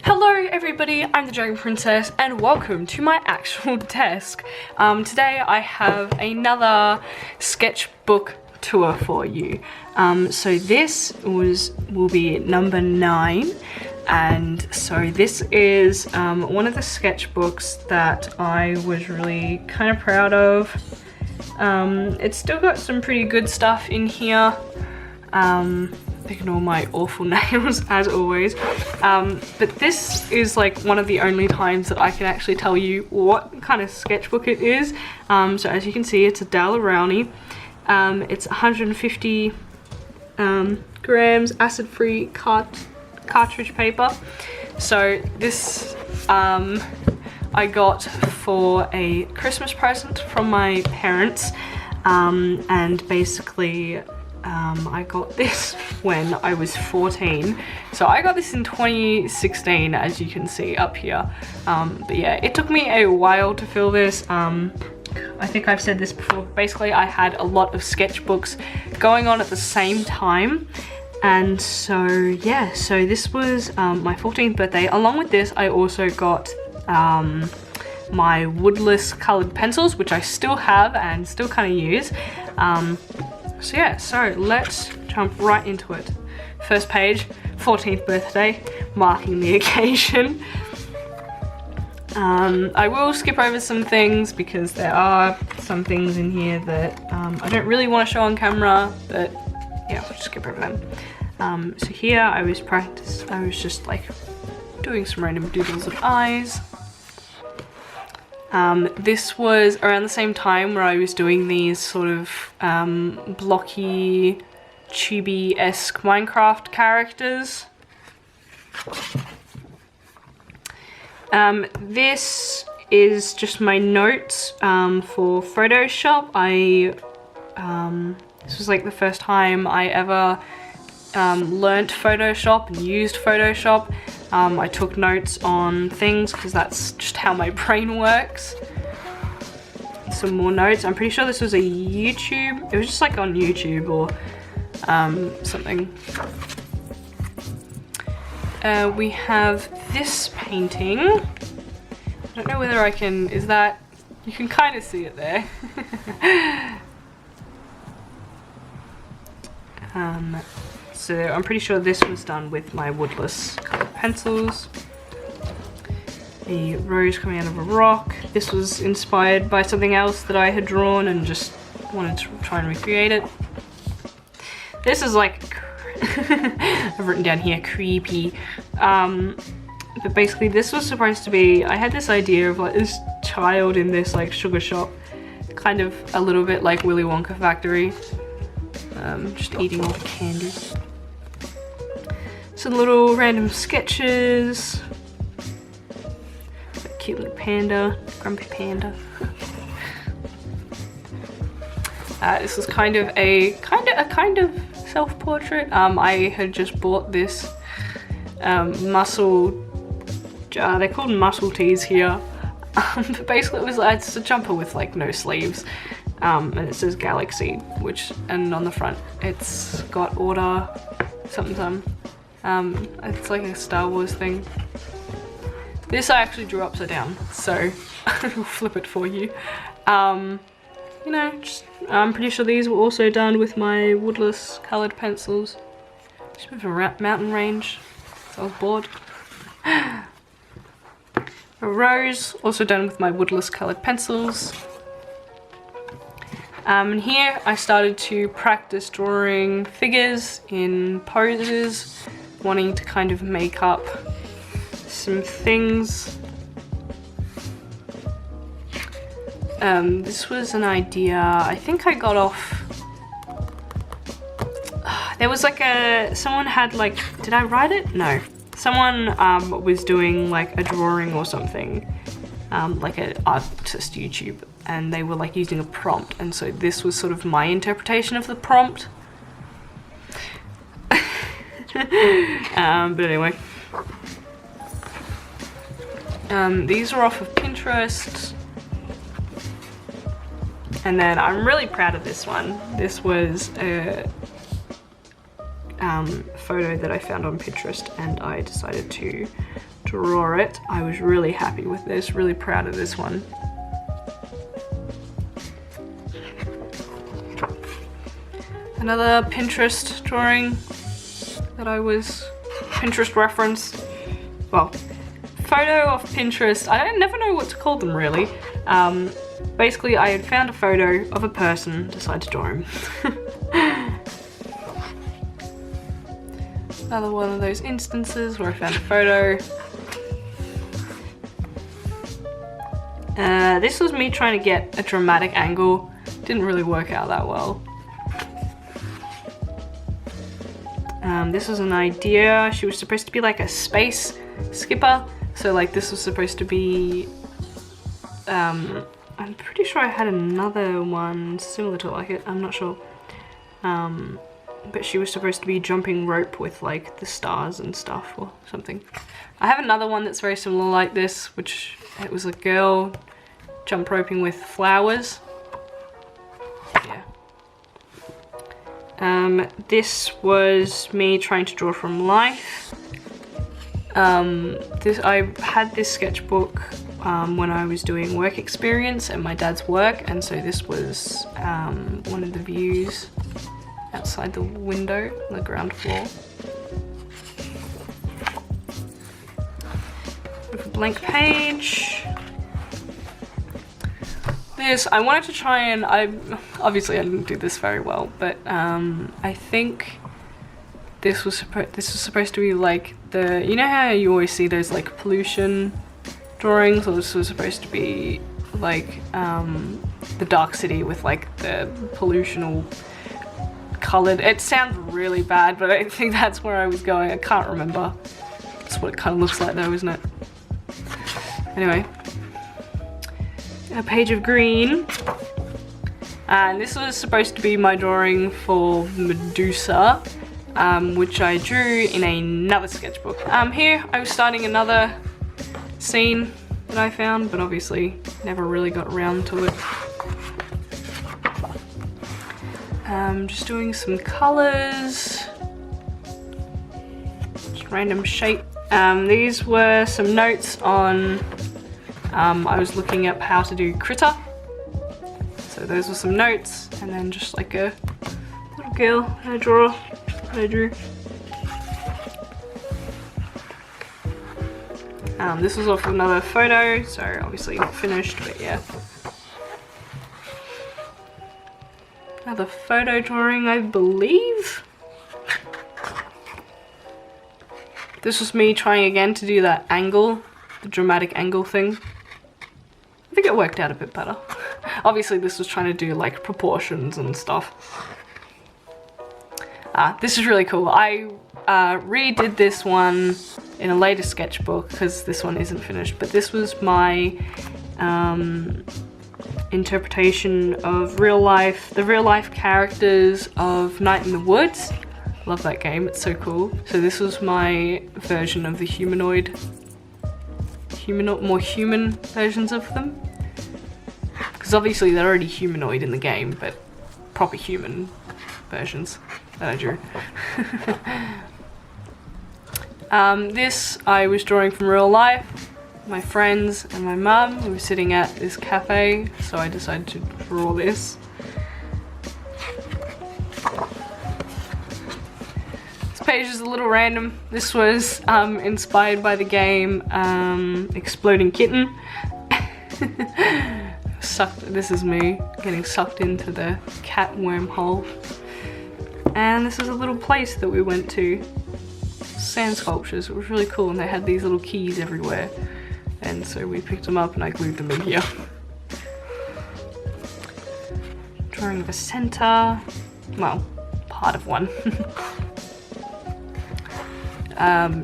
Hello everybody, I'm the Dragon Princess and welcome to my actual desk. Today I have another sketchbook tour for you. So this will be number 9, and so this is one of the sketchbooks that I was really kind of proud of. It's still got some pretty good stuff in here. Ignore my awful nails as always, but this is like one of the only times that I can actually tell you what kind of sketchbook it is. So as you can see, it's a Dalla Rowney. It's 150 grams acid-free cartridge paper. So this I got for a Christmas present from my parents, and basically I got this when I was 14. So I got this in 2016, as you can see up here. But yeah, it took me a while to fill this. I think I've said this before. Basically, I had a lot of sketchbooks going on at the same time. And so yeah, so this was my 14th birthday. Along with this, I also got my woodless colored pencils, which I still have and still kind of use. So yeah, so let's jump right into it. First page, 14th birthday, marking the occasion. I will skip over some things because there are some things in here that I don't really want to show on camera, but yeah, we'll just skip over them. So here I was just like doing some random doodles of eyes. This was around the same time where I was doing these sort of blocky, chibi-esque Minecraft characters. This is just my notes for Photoshop. This was like the first time I ever learnt Photoshop and used Photoshop. I took notes on things because that's just how my brain works. Some more notes. I'm pretty sure this was a YouTube. It was just like on YouTube or something. We have this painting. I don't know whether I can, is that, you can kind of see it there. So I'm pretty sure this was done with my woodless colored pencils. A rose coming out of a rock. This was inspired by something else that I had drawn and just wanted to try and recreate it. This is like, I've written down here, creepy. But basically this was supposed to be, I had this idea of like this child in this like sugar shop, kind of a little bit like Willy Wonka factory, just eating all the candy. Some little random sketches. A cute little panda, grumpy panda. This is kind of a self-portrait. I had just bought this muscle. They're called muscle tees here. But basically, it's a jumper with like no sleeves, and it says Galaxy, and on the front it's got order something. It's like a Star Wars thing. This I actually drew upside down, so I'll flip it for you. You know, I'm pretty sure these were also done with my woodless colored pencils. Just a bit of a mountain range, so I was bored. A rose, also done with my woodless colored pencils. And here I started to practice drawing figures in poses, wanting to kind of make up some things. This was an idea I think I got off. There was like someone had like, did I write it? No. Someone was doing like a drawing or something, like an artist YouTube, and they were like using a prompt, and so this was sort of my interpretation of the prompt. But anyway, these are off of Pinterest, and then I'm really proud of this one. This was a photo that I found on Pinterest, and I decided to draw it. I was really happy with this, really proud of this one. Another Pinterest drawing that I was Pinterest reference. Well, photo off Pinterest. I never know what to call them really. Basically, I had found a photo of a person, decided to draw him. Another one of those instances where I found a photo. This was me trying to get a dramatic angle. Didn't really work out that well. This was an idea. She was supposed to be like a space skipper. So like this was supposed to be, I'm pretty sure I had another one similar to like it, I'm not sure. But she was supposed to be jumping rope with like the stars and stuff or something. I have another one that's very similar like this, which it was a girl jump roping with flowers. Yeah. This was me trying to draw from life. I had this sketchbook when I was doing work experience at my dad's work, and so this was one of the views outside the window on the ground floor. With a blank page. This, I wanted to try and, obviously I didn't do this very well, but I think this was supposed to be like the, you know how you always see those like pollution drawings, or this was supposed to be like the Dark City with like the pollutional colored. It sounds really bad, but I think that's where I was going. I can't remember. That's what it kind of looks like though, isn't it? Anyway, a page of green. And this was supposed to be my drawing for Medusa, which I drew in another sketchbook. Here I was starting another scene that I found, but obviously never really got around to it. Just doing some colors, just random shape. These were some notes on, I was looking up how to do critter. So those were some notes, and then just like a little girl that I drew. This was off another photo, so obviously not finished, but yeah. Another photo drawing, I believe. This was me trying again to do that angle, the dramatic angle thing. I think it worked out a bit better. Obviously this was trying to do like proportions and stuff. This is really cool. I redid this one in a later sketchbook because this one isn't finished, but this was my interpretation of the real life characters of Night in the Woods. Love that game, it's so cool. So this was my version of the more human versions of them. Because obviously they're already humanoid in the game, but proper human versions that I drew. This I was drawing from real life. My friends and my mum, we were sitting at this cafe, so I decided to draw this. This page is a little random. This was inspired by the game Exploding Kitten. This is me getting sucked into the cat wormhole. And this is a little place that we went to. Sand sculptures. It was really cool, and they had these little keys everywhere. And so we picked them up and I glued them in here. Drawing the center. Well, part of one.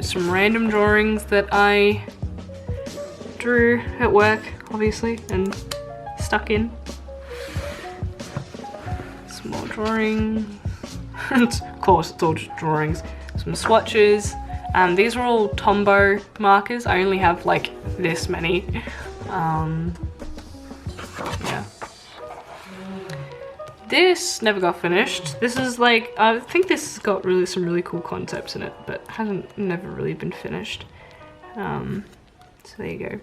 Some random drawings that I drew at work, obviously, and stuck in. Some more drawings. Of course, it's all just drawings. Some swatches. These are all Tombow markers. I only have like this many. Yeah. This never got finished. This is like, I think this has got some really cool concepts in it, but never really been finished. So there you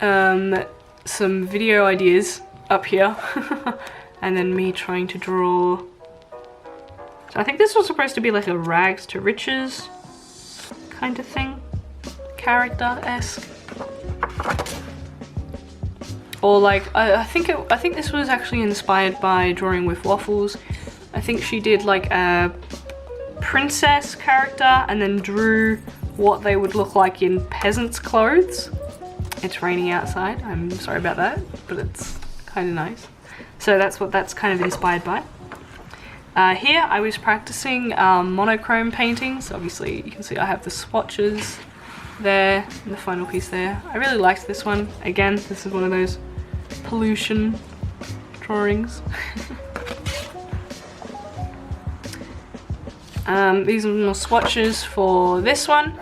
go. Some video ideas up here. And then me trying to draw. So I think this was supposed to be like a rags to riches kind of thing. Character-esque. Or like, I think this was actually inspired by Drawing with Waffles. I think she did like a princess character and then drew what they would look like in peasants' clothes. It's raining outside, I'm sorry about that, but it's kind of nice. So that's what that's kind of inspired by. Here I was practicing monochrome paintings. Obviously you can see I have the swatches there and the final piece there. I really liked this one. Again, this is one of those pollution drawings. These are more swatches for this one.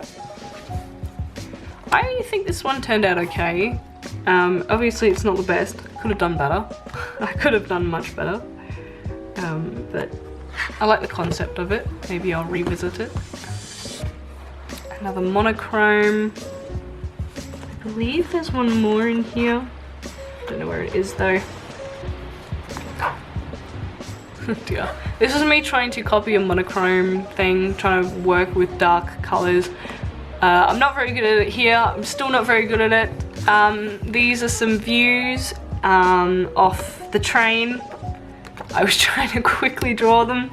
I think this one turned out okay. Obviously it's not the best. I could have done better. I could have done much better. But I like the concept of it. Maybe I'll revisit it. Another monochrome. I believe there's one more in here. Don't know where it is though. Dear. This is me trying to copy a monochrome thing, trying to work with dark colors. I'm not very good at it here. I'm still not very good at it. These are some views off the train. I was trying to quickly draw them.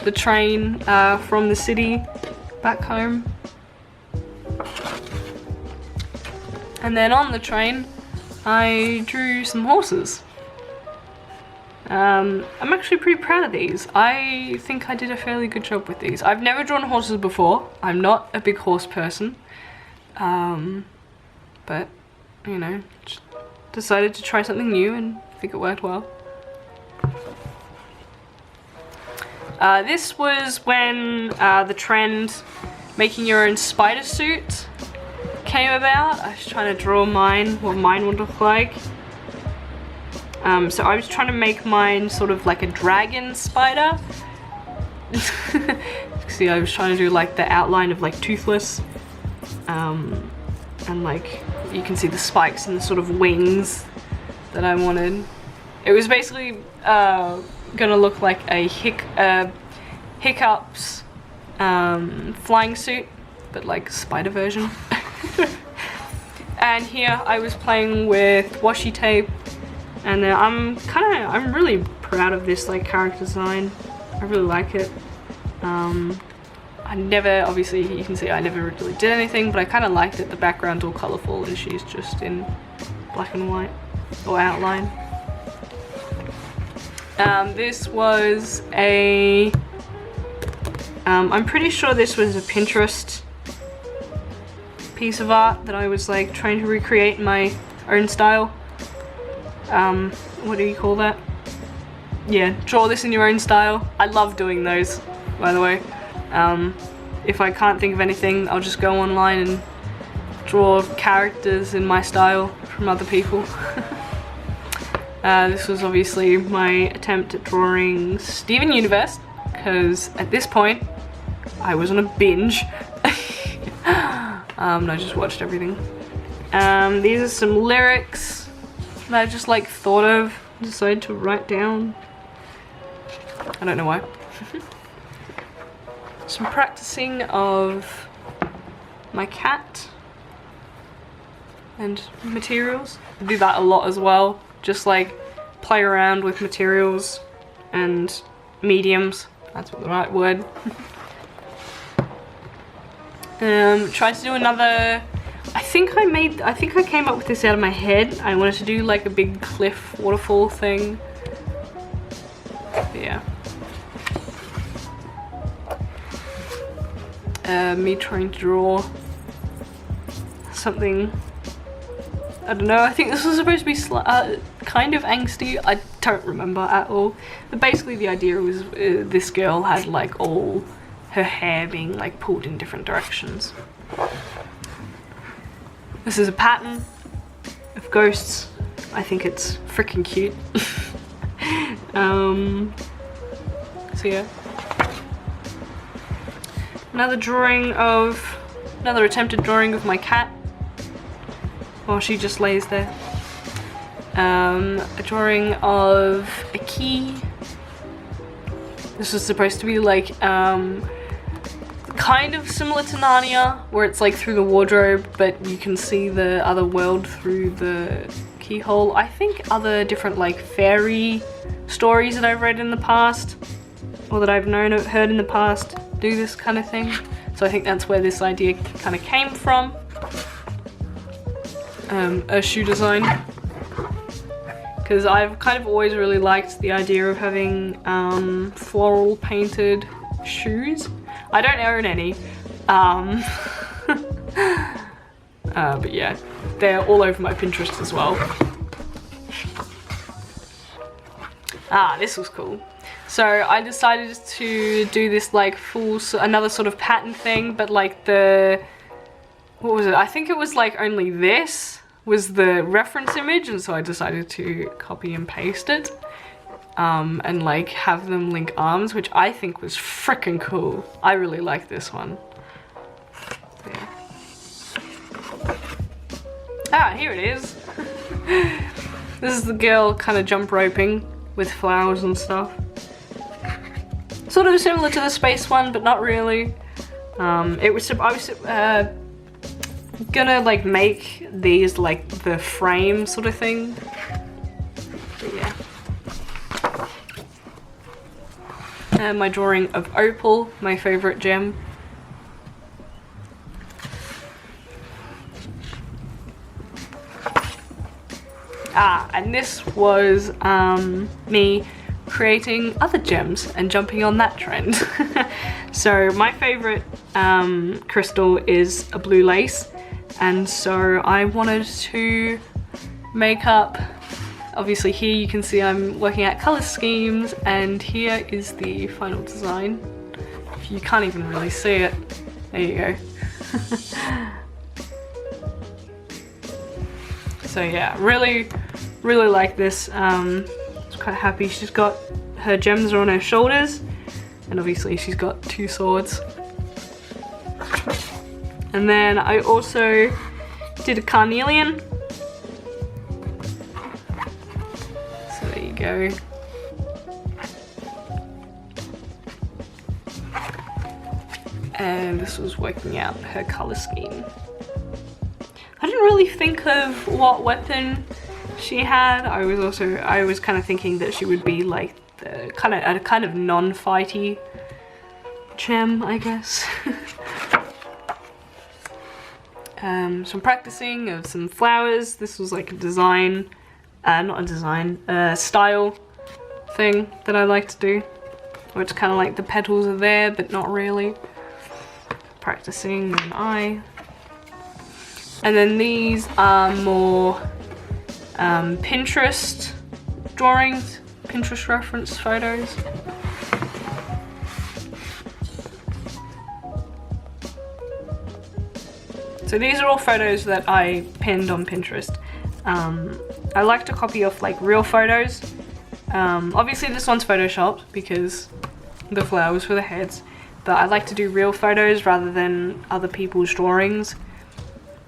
The train from the city back home. And then on the train, I drew some horses. I'm actually pretty proud of these. I think I did a fairly good job with these. I've never drawn horses before. I'm not a big horse person. But, you know, just decided to try something new and I think it worked well. This was when the trend making your own spider suit came about. I was trying to draw mine, what mine would look like. So I was trying to make mine sort of like a dragon spider. See, I was trying to do like the outline of like Toothless. And like, you can see the spikes and the sort of wings that I wanted. It was basically gonna look like a Hiccups flying suit, but like spider version. And here I was playing with washi tape, and then I'm really proud of this like character design. I really like it. I never, obviously you can see I never really did anything, but I kind of liked it. The background's all colourful and she's just in black and white or outline. This was a, I'm pretty sure this was a Pinterest piece of art that I was like trying to recreate in my own style. What do you call that? Yeah, draw this in your own style. I love doing those, by the way. If I can't think of anything, I'll just go online and draw characters in my style from other people. This was obviously my attempt at drawing Steven Universe, because at this point I was on a binge. And I just watched everything. These are some lyrics that I just like thought of, decided to write down. I don't know why. Some practicing of my cat and materials. I do that a lot as well. Just like play around with materials and mediums. That's the right word. Tried to do another. I think I came up with this out of my head. I wanted to do like a big cliff waterfall thing. But yeah. Me trying to draw something, I don't know, I think this was supposed to be kind of angsty. I don't remember at all. But basically the idea was this girl had like all her hair being like pulled in different directions. This is a pattern of ghosts. I think it's freaking cute. So yeah. another attempted drawing of my cat while she just lays there. A drawing of a key. This was supposed to be like kind of similar to Narnia, where it's like through the wardrobe, but you can see the other world through the keyhole. I think other different like fairy stories that I've read in the past, or that I've heard in the past, do this kind of thing. So I think that's where this idea kind of came from. A shoe design, because I've kind of always really liked the idea of having floral painted shoes. I don't own any, but yeah, they're all over my Pinterest as well. This was cool. So I decided to do this like another sort of pattern thing, but like what was it? I think it was like only this was the reference image, and so I decided to copy and paste it and like have them link arms, which I think was freaking cool. I really like this one. Yeah. Here it is. This is the girl kind of jump roping with flowers and stuff. Sort of similar to the space one, but not really. I was gonna like make these like the frame sort of thing. But yeah. And my drawing of opal, my favorite gem. And this was me creating other gems and jumping on that trend. So my favorite crystal is a blue lace, and so I wanted to make up, obviously here you can see I'm working out color schemes, and here is the final design. If you can't even really see it, there you go. So yeah, really like this. I was quite happy. She's got her gems are on her shoulders, and obviously she's got two swords. And then I also did a carnelian. So there you go. And this was working out her color scheme. I didn't really think of what weapon she had. I was kind of thinking that she would be like the kind of non-fighty gem, I guess. Some practicing of some flowers. This was like a design, not a design, style thing that I like to do, where it's kind of like the petals are there but not really. Practicing an eye. And then these are more Pinterest drawings, Pinterest reference photos. So these are all photos that I pinned on Pinterest. I like to copy off like real photos. Obviously this one's photoshopped because the flowers for the heads, but I like to do real photos rather than other people's drawings.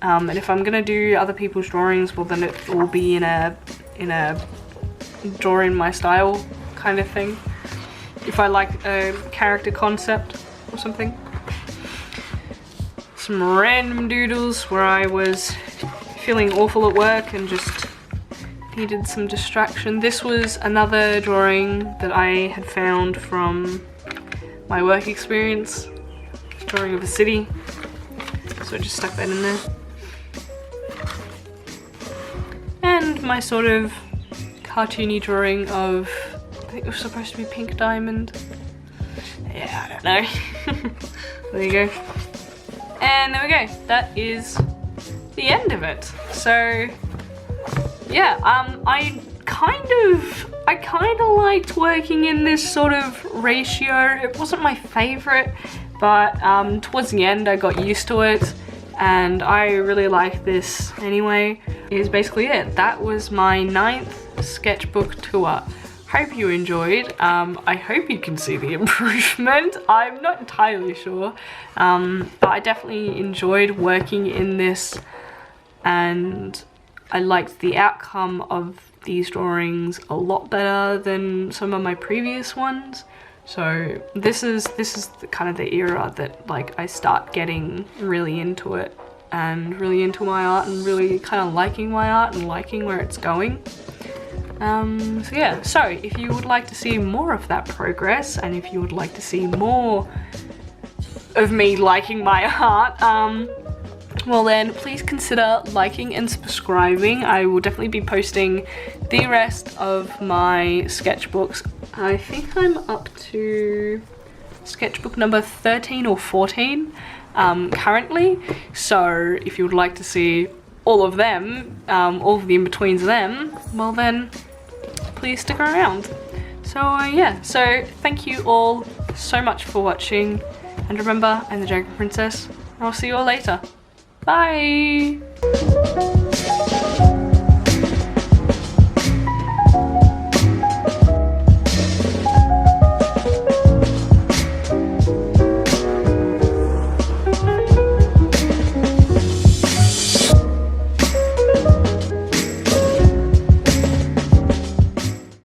And if I'm gonna do other people's drawings, well then it will be in a draw in my style kind of thing. If I like a character concept or something. Some random doodles where I was feeling awful at work and just needed some distraction. This was another drawing that I had found from my work experience. Drawing of a city. So I just stuck that in there. And my sort of cartoony drawing of, I think it was supposed to be pink diamond. Yeah, I don't know. There you go. And there we go. That is the end of it. So yeah, I kind of liked working in this sort of ratio. It wasn't my favorite, but towards the end I got used to it, and I really like this anyway. Is basically it. That was my 9th sketchbook tour hope you enjoyed. I hope you can see the improvement. I'm not entirely sure, but I definitely enjoyed working in this, and I liked the outcome of these drawings a lot better than some of my previous ones. So this is kind of the era that like I start getting really into it and really into my art and really kind of liking my art and liking where it's going. So yeah, so if you would like to see more of that progress, and if you would like to see more of me liking my art, well then please consider liking and subscribing. I will definitely be posting the rest of my sketchbooks. I think I'm up to sketchbook number 13 or 14 currently, so if you would like to see all of them, all of the in-betweens of them, well then please stick around. So yeah, so thank you all so much for watching, and remember, I'm the Dragon Princess, and I'll see you all later. Bye!